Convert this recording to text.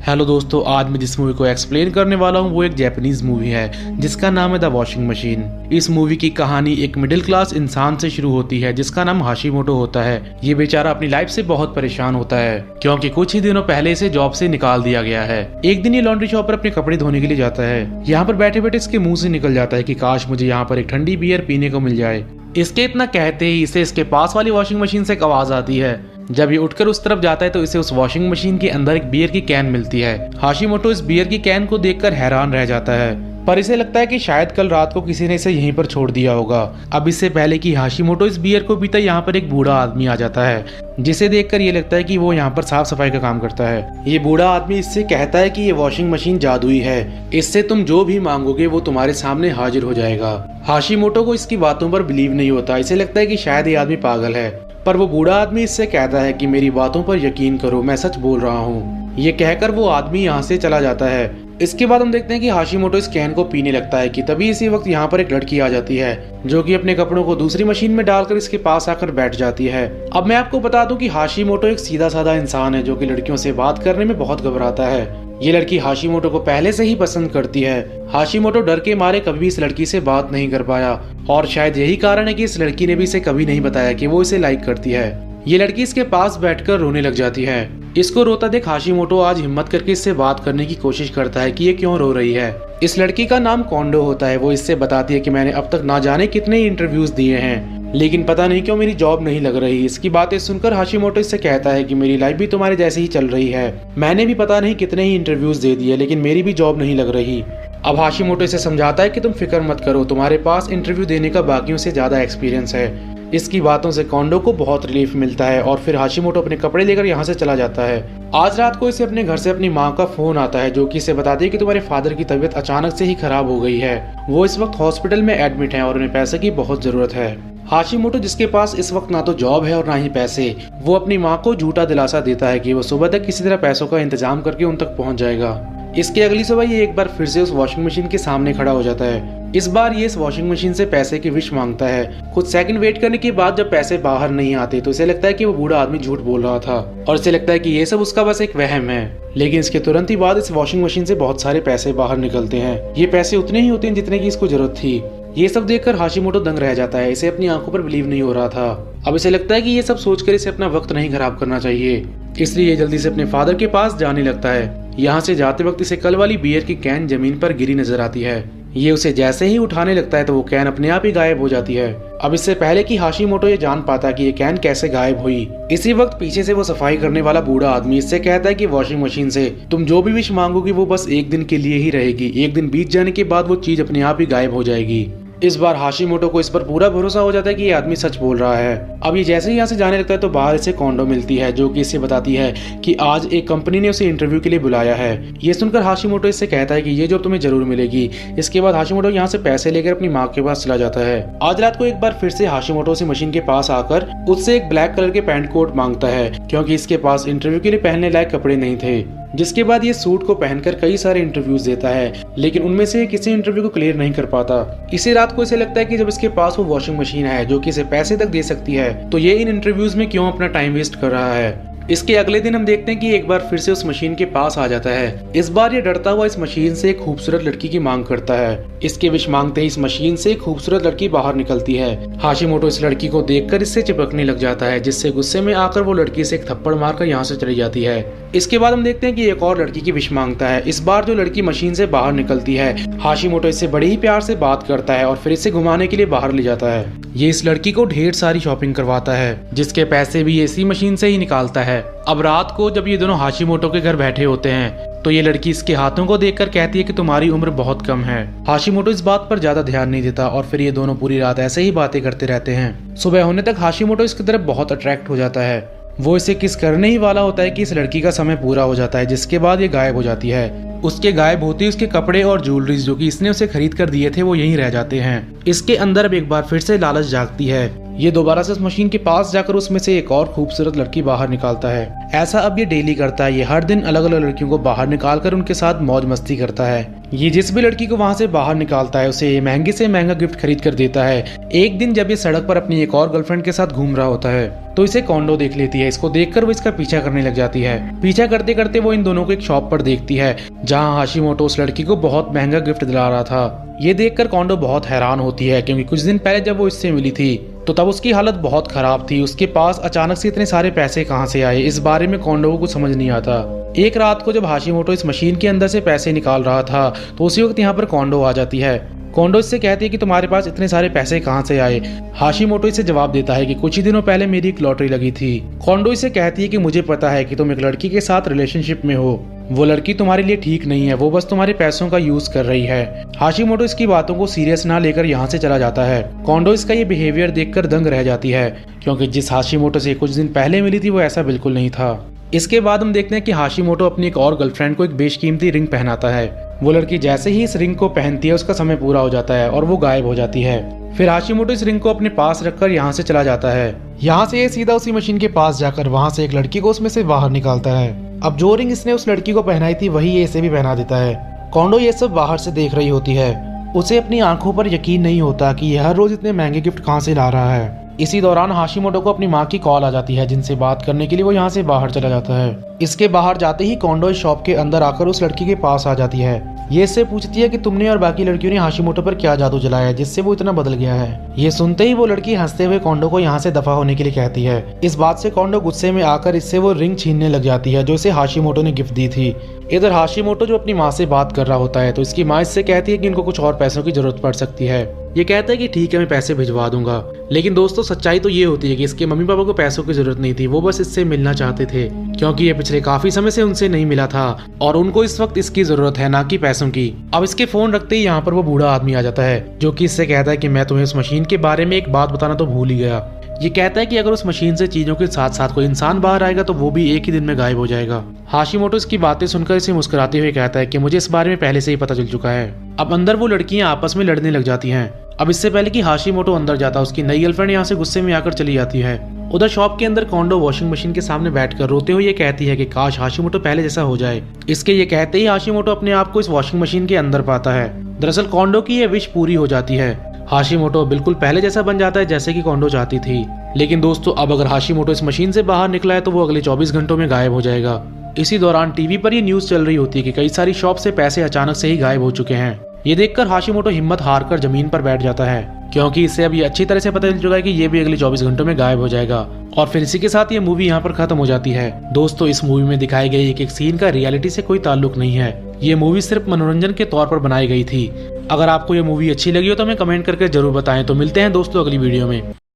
Hello दोस्तों, आज मैं जिस मूवी को एक्सप्लेन करने वाला हूँ वो एक जापानीज मूवी है जिसका नाम है द वॉशिंग मशीन। इस मूवी की कहानी एक मिडिल क्लास इंसान से शुरू होती है जिसका नाम हाशिमोटो होता है। ये बेचारा अपनी लाइफ से बहुत परेशान होता है क्योंकि कुछ ही दिनों पहले इसे जॉब से निकाल दिया गया है। एक दिन ये लॉन्ड्री शॉप पर अपने कपड़े धोने के लिए जाता है। यहाँ पर बैठे बैठे इसके मुंह से निकल जाता है कि काश मुझे यहाँ पर एक ठंडी बियर पीने को मिल जाए। इसके इतना कहते ही इसे इसके पास वाली वॉशिंग मशीन से एक आवाज आती है। जब ये उठकर उस तरफ जाता है तो इसे उस वॉशिंग मशीन के अंदर एक बियर की कैन मिलती है। हाशिमोटो इस बियर की कैन को देखकर हैरान रह जाता है, पर इसे लगता है कि शायद कल रात को किसी ने इसे यहीं पर छोड़ दिया होगा। अब इससे पहले कि हाशिमोटो इस बियर को पीता, यहाँ पर एक बूढ़ा आदमी आ जाता है जिसे देखकर ये लगता है कि वो यहाँ पर साफ सफाई का काम करता है। ये बूढ़ा आदमी इससे कहता है कि ये वॉशिंग मशीन जादुई है, इससे तुम जो भी मांगोगे वो तुम्हारे सामने हाजिर हो जाएगा। हाशिमोटो को इसकी बातों पर बिलीव नहीं होता, इसे लगता है कि शायद ये आदमी पागल है, पर वो बूढ़ा आदमी इससे कहता है कि मेरी बातों पर यकीन करो, मैं सच बोल रहा हूँ। ये कहकर वो आदमी यहाँ से चला जाता है। इसके बाद हम देखते हैं कि हाशिमोटो इस कैन को पीने लगता है कि तभी इसी वक्त यहाँ पर एक लड़की आ जाती है जो कि अपने कपड़ों को दूसरी मशीन में डालकर इसके पास आकर बैठ जाती है। अब मैं आपको बता दूं कि हाशिमोटो एक सीधा साधा इंसान है जो कि लड़कियों से बात करने में बहुत घबराता है। ये लड़की हाशिमोटो को पहले से ही पसंद करती है। हाशिमोटो डर के मारे कभी भी इस लड़की से बात नहीं कर पाया और शायद यही कारण है कि इस लड़की ने भी इसे कभी नहीं बताया कि वो इसे लाइक करती है। ये लड़की इसके पास बैठकर रोने लग जाती है। इसको रोता देख हाशिमोटो आज हिम्मत करके इससे बात करने की कोशिश करता है कि ये क्यों रो रही है। इस लड़की का नाम कोंडो होता है। वो इससे बताती है कि मैंने अब तक ना जाने कितने इंटरव्यूज दिए हैं लेकिन पता नहीं क्यों मेरी जॉब नहीं लग रही। इसकी बातें सुनकर हाशिमोटो इससे कहता है कि मेरी लाइफ भी तुम्हारे जैसे ही चल रही है, मैंने भी पता नहीं कितने ही इंटरव्यूज दे दिए लेकिन मेरी भी जॉब नहीं लग रही। अब हाशिमोटो इसे समझाता है कि तुम फिक्र मत करो, तुम्हारे पास इंटरव्यू देने का बाकियों से ज्यादा एक्सपीरियंस है। इसकी बातों से कोंडो को बहुत रिलीफ मिलता है और फिर हाशिमोटो अपने कपड़े लेकर यहाँ से चला जाता है। आज रात को इसे अपने घर से अपनी माँ का फोन आता है जो कि इसे बताती है कि तुम्हारे फादर की तबीयत अचानक से ही खराब हो गई है। वो इस वक्त हॉस्पिटल में एडमिट है और उन्हें पैसे की बहुत जरूरत है। हाशिमोटो जिसके पास इस वक्त ना तो जॉब है और ना ही पैसे, वो अपनी माँ को झूठा दिलासा देता है कि वो सुबह तक किसी तरह पैसों का इंतजाम करके उन तक पहुँच जाएगा। इसके अगली सुबह ये एक बार फिर से उस वॉशिंग मशीन के सामने खड़ा हो जाता है। इस बार ये इस वॉशिंग मशीन से पैसे की विश मांगता है। कुछ सेकंड वेट करने के बाद जब पैसे बाहर नहीं आते तो इसे लगता है कि वो बूढ़ा आदमी झूठ बोल रहा था और इसे लगता है कि ये सब उसका बस एक वहम है। लेकिन इसके तुरंत ही बाद इस वॉशिंग मशीन से बहुत सारे पैसे बाहर निकलते हैं। ये पैसे उतने ही होते हैं जितने की इसको जरूरत थी। ये सब देखकर हाशिमोटो दंग रह जाता है, इसे अपनी आंखों पर बिलीव नहीं हो रहा था। अब इसे लगता है कि ये सब सोचकर इसे अपना वक्त नहीं खराब करना चाहिए, इसलिए ये जल्दी से अपने फादर के पास जाने लगता है। यहाँ से जाते वक्त इसे कल वाली बियर की कैन जमीन पर गिरी नजर आती है। ये उसे जैसे ही उठाने लगता है तो वो कैन अपने आप ही गायब हो जाती है। अब इससे पहले कि हाशिमोटो ये जान पाता कि ये कैन कैसे गायब हुई, इसी वक्त पीछे से वो सफाई करने वाला बूढ़ा आदमी इससे कहता है कि वॉशिंग मशीन से तुम जो भी विश मांगोगी वो बस एक दिन के लिए ही रहेगी, एक दिन बीत जाने के बाद वो चीज अपने आप ही गायब हो जाएगी। इस बार हाशिमोटो को इस पर पूरा भरोसा हो जाता है कि ये आदमी सच बोल रहा है। अब ये जैसे ही यहाँ से जाने लगता है तो बाहर इसे कोंडो मिलती है जो कि इसे बताती है कि आज एक कंपनी ने उसे इंटरव्यू के लिए बुलाया है। ये सुनकर हाशिमोटो इससे कहता है कि ये जॉब तुम्हें जरूर मिलेगी। इसके बाद हाशिमोटो यहाँ से पैसे लेकर अपनी माँ के पास चला जाता है। आज रात को एक बार फिर से हाशिमोटो उसी मशीन के पास आकर उससे एक ब्लैक कलर के पैंट कोट मांगता है क्योंकि इसके पास इंटरव्यू के लिए पहनने लायक कपड़े नहीं थे। जिसके बाद ये सूट को पहनकर कई सारे इंटरव्यूज देता है लेकिन उनमें से किसी इंटरव्यू को क्लियर नहीं कर पाता। इसी रात को इसे लगता है कि जब इसके पास वो वॉशिंग मशीन है जो कि इसे पैसे तक दे सकती है तो ये इन इंटरव्यूज में क्यों अपना टाइम वेस्ट कर रहा है। इसके अगले दिन हम देखते हैं कि एक बार फिर से उस मशीन के पास आ जाता है। इस बार ये डरता हुआ इस मशीन से एक खूबसूरत लड़की की मांग करता है। इसके विश मांगते ही इस मशीन से एक खूबसूरत लड़की बाहर निकलती है। हाशिमोटो इस लड़की को देखकर इससे चिपकने लग जाता है जिससे गुस्से में आकर वो लड़की से एक थप्पड़ मारकर यहाँ से चली जाती है। इसके बाद हम देखते हैं कि एक और लड़की की विश मांगता है। इस बार जो लड़की मशीन से बाहर निकलती है, हाशिमोटो इससे बड़े ही प्यार से बात करता है और फिर इसे घुमाने के लिए बाहर ले जाता है। ये इस लड़की को ढेर सारी शॉपिंग करवाता है जिसके पैसे भी इसी मशीन से ही निकालता है। अब रात को जब ये दोनों हाशिमोटो के घर बैठे होते हैं तो ये लड़की इसके हाथों को देखकर कहती है कि तुम्हारी उम्र बहुत कम है। हाशिमोटो इस बात पर ज्यादा ध्यान नहीं देता और फिर ये दोनों पूरी रात ऐसे ही बातें करते रहते हैं। सुबह होने तक हाशिमोटो इसकी तरफ बहुत अट्रैक्ट हो जाता है। वो इसे किस करने ही वाला होता है कि इस लड़की का समय पूरा हो जाता है, जिसके बाद ये गायब हो जाती है। उसके गायब होते ही उसके कपड़े और ज्वेलरीज जो कि इसने उसे खरीद कर दिए थे वो यहीं रह जाते हैं। इसके अंदर अब एक बार फिर से लालच जागती है। ये दोबारा से उस मशीन के पास जाकर उसमें से एक और खूबसूरत लड़की बाहर निकालता है। ऐसा अब ये डेली करता है, ये हर दिन अलग अलग लड़कियों को बाहर निकाल कर उनके साथ मौज मस्ती करता है। ये जिस भी लड़की को वहाँ से बाहर निकालता है उसे महंगे से महंगा गिफ्ट खरीद कर देता है। एक दिन जब ये सड़क पर अपनी एक और गर्लफ्रेंड के साथ घूम रहा होता है तो इसे कोंडो देख लेती है। इसको देखकर वो इसका पीछा करने लग जाती है। पीछा करते करते वो इन दोनों को एक शॉप पर देखती है जहाँ हाशिमोटो उस लड़की को बहुत महंगा गिफ्ट दिला रहा था। ये देखकर कोंडो बहुत हैरान होती है क्योंकि कुछ दिन पहले जब वो इससे मिली थी तो तब उसकी हालत बहुत खराब थी। उसके पास अचानक से इतने सारे पैसे कहाँ से आए, इस बारे में कोंडो को कुछ समझ नहीं आता। एक रात को जब हाशिमोटो इस मशीन के अंदर से पैसे निकाल रहा था तो उसी वक्त यहाँ पर कोंडो आ जाती है। कोंडो इससे कहती है कि तुम्हारे पास इतने सारे पैसे कहाँ से आए। हाशिमोटो इसे जवाब देता है कि कुछ ही दिनों पहले मेरी एक लॉटरी लगी थी। कोंडो इसे कहती है कि मुझे पता है कि तुम एक लड़की के साथ रिलेशनशिप में हो, वो लड़की तुम्हारे लिए ठीक नहीं है, वो बस तुम्हारे पैसों का यूज कर रही है। हाशिमोटो इसकी बातों को सीरियस ना लेकर यहाँ से चला जाता है। कोंडो इसका ये बिहेवियर देखकर दंग रह जाती है क्योंकि जिस हाशिमोटो से कुछ दिन पहले मिली थी वो ऐसा बिल्कुल नहीं था। इसके बाद हम देखते हैं कि हाशिमोटो अपनी एक और गर्लफ्रेंड को एक बेशकीमती रिंग पहनाता है। वो लड़की जैसे ही इस रिंग को पहनती है उसका समय पूरा हो जाता है और वो गायब हो जाती है। फिर हाशिमोटो इस रिंग को अपने पास रखकर यहाँ से चला जाता है। यहाँ से ये सीधा उसी मशीन के पास जाकर वहाँ से एक लड़की को उसमें से बाहर निकालता है। अब जो रिंग इसने उस लड़की को पहनाई थी वही ये इसे भी पहना देता है। कोंडो ये सब बाहर से देख रही होती है। उसे अपनी आंखों पर यकीन नहीं होता कि यह हर रोज इतने महंगे गिफ्ट कहाँ से ला रहा है। इसी दौरान हाशिमोटो को अपनी माँ की कॉल आ जाती है जिनसे बात करने के लिए वो यहाँ से बाहर चला जाता है। इसके बाहर जाते ही कोंडो इस शॉप के अंदर आकर उस लड़की के पास आ जाती है। ये इससे पूछती है कि तुमने और बाकी लड़कियों ने हाशिमोटो पर क्या जादू जलाया है जिससे वो इतना बदल गया है। ये सुनते ही वो लड़की हंसते हुए कोंडो को यहाँ से दफा होने के लिए कहती है। इस बात से कोंडो गुस्से में आकर इससे वो रिंग छीनने लग जाती है जो इसे हाशिमोटो ने गिफ्ट दी थी। इधर हाशिमोटो जो अपनी माँ से बात कर रहा होता है तो इसकी माँ इससे कहती है कि इनको कुछ और पैसों की जरूरत पड़ सकती है। ये कहता है कि ठीक है मैं पैसे भिजवा दूंगा, लेकिन दोस्तों सच्चाई तो ये होती है कि इसके मम्मी पापा को पैसों की जरूरत नहीं थी, वो बस इससे मिलना चाहते थे क्योंकि ये पिछले काफी समय से उनसे नहीं मिला था और उनको इस वक्त इसकी जरूरत है ना कि पैसों की। अब इसके फोन रखते ही यहाँ पर वो बूढ़ा आदमी आ जाता है जो कि इससे कहता है कि मैं तुम्हें उस मशीन के बारे में एक बात बताना तो भूल ही गया। ये कहता है कि अगर उस मशीन से चीजों के साथ साथ कोई इंसान बाहर आएगा तो वो भी एक ही दिन में गायब हो जाएगा। हाशिमोटो इसकी बातें सुनकर इसे मुस्कुराते हुए कहता है कि मुझे इस बारे में पहले से ही पता चल चुका है। अब अंदर वो लड़कियां आपस में लड़ने लग जाती हैं। अब इससे पहले कि हाशिमोटो अंदर जाता उसकी नई गर्लफ्रेंड यहाँ से गुस्से में आकर चली जाती है। उधर शॉप के अंदर कोंडो वॉशिंग मशीन के सामने बैठकर रोते हुए ये कहती है कि काश हाशिमोटो पहले जैसा हो जाए। इसके ये कहते ही हाशिमोटो अपने आप को इस वॉशिंग मशीन के अंदर पाता है। दरअसल कोंडो की ये विश पूरी हो जाती है। हाशिमोटो बिल्कुल पहले जैसा बन जाता है जैसे कि कोंडो चाहती थी। लेकिन दोस्तों अब अगर हाशिमोटो इस मशीन से बाहर निकला है तो वो अगले 24 घंटों में गायब हो जाएगा। इसी दौरान टीवी पर ये न्यूज चल रही होती है कि कई सारी शॉप से पैसे अचानक से ही गायब हो चुके हैं। ये देखकर हाशिमोटो हिम्मत हारकर जमीन पर बैठ जाता है क्योंकि इसे अब ये अच्छी तरह से पता चल चुका है कि ये भी अगले 24 घंटों में गायब हो जाएगा। और फिर इसी के साथ ये मूवी यहाँ पर खत्म हो जाती है। दोस्तों इस मूवी में दिखाई गई एक सीन का रियलिटी से कोई ताल्लुक नहीं है। ये मूवी सिर्फ मनोरंजन के तौर पर बनाई गई थी। अगर आपको ये मूवी अच्छी लगी हो तो हमें कमेंट करके जरूर बताएं। तो मिलते हैं दोस्तों अगली वीडियो में।